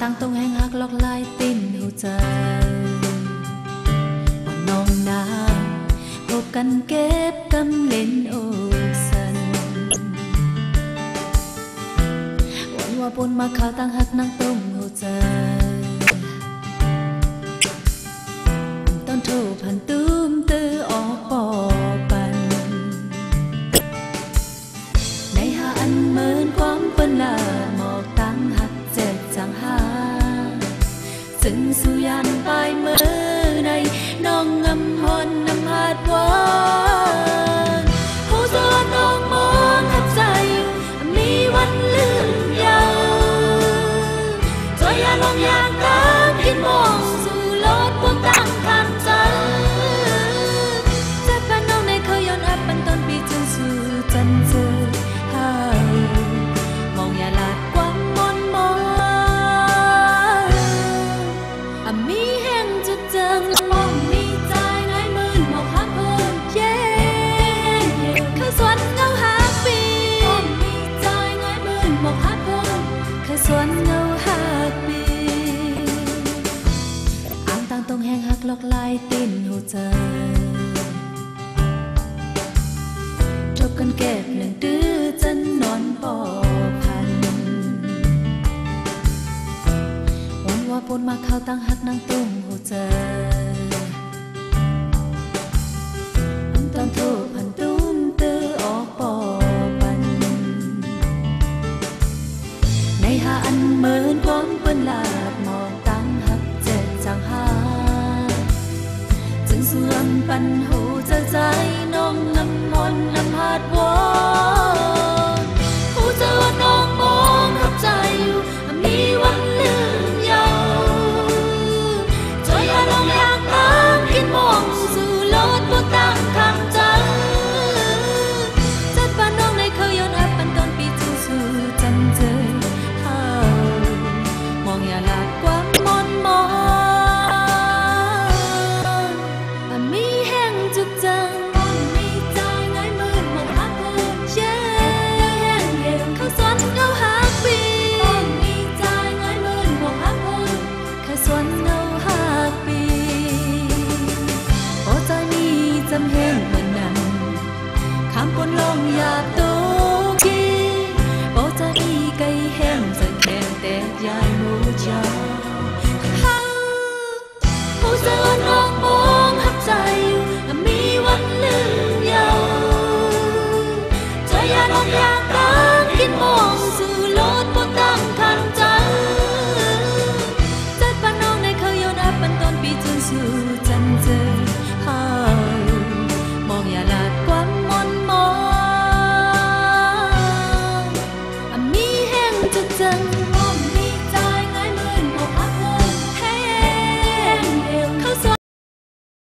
ตั้งตรงแห่งหักลอกลายตินหูใจอ่อนน้องนางพบกันเก็บกำเล่นโอสันวันว่าปนมาข่าวตั้งหักนั่งตรงหูใจต้นถูกพันตุ้มตื้อออกปอปันในหาอันเหมือนความเปิ้นละหมอกตั้งหักเจ็ดจังหาซึ่งสุยันปลายมือในน้องงำหอนน้ำหาดหวานหูเจอน้องมองหักใจมีวันลืมยาวจอยลองอย่างตามกินมองสู่รถพวกตั้งข้างใจเจ็บปานน้องในเคยย้อนอับเป็นต้นปีจนสู่จันเจอมองอย่าลาดความมนมองมีแห่งจุดเจิงมองมีใจง่ายมืนมองหักเพิ่นเย่คือสวนเงาหักปีมองมีใจง่ายมืนมองหักเพิ่นคือสวนเงาหักปีอ่างต่างตรงแห่งหักลอกลายตินหูใจจบกันเก็บหนึ่งดื้อจันนอนปอพันวันว่าปนมาข่าวตั้งหักนั่งตุ้มหูเจอตอนถูกพันตุ้มตื้อออกปอปันในหาอันเหมือนความเปิ้นลาดมองตั้งหักเจ็ดจังหาจึงเสื่อมปันหูเจอใจน้องน้ำมนต์น้ำหาดวอนหูเจอน้องมองหักใจอยู่มีวันลืมยาวจอยลองอยากตามกินมองสู่รถพวกตั้งข้างใจจัดปานน้องในเคยย้อนอับเป็นต้นปีจนสู่จันเจอเฮามองอย่าลาดความมนมองมีแห่งจุกจังมีใจง่ายมืนมองหักเพิ่นเย่เขาสวนเงาหักปีมีใจง่ายมืนมองหักเพิ่นเขาสวนเงาหักปีโอ้ใจมีจำแห้งเหมือนนั้นข้ามคนลงอยากโตกีโอ้ใจอีไกลแห้งจะแข็งแต่ยายหมูเจ้าหูเจอน้องมองหักใจอยู่มีวันลืมยาวจอยลองอยากตามกินมองสู่รถพวกตั้งข้างใจจัดปานน้องในเคยย้อนอับเป็นต้นปีจนสู่จันเจอมองอย่าลาด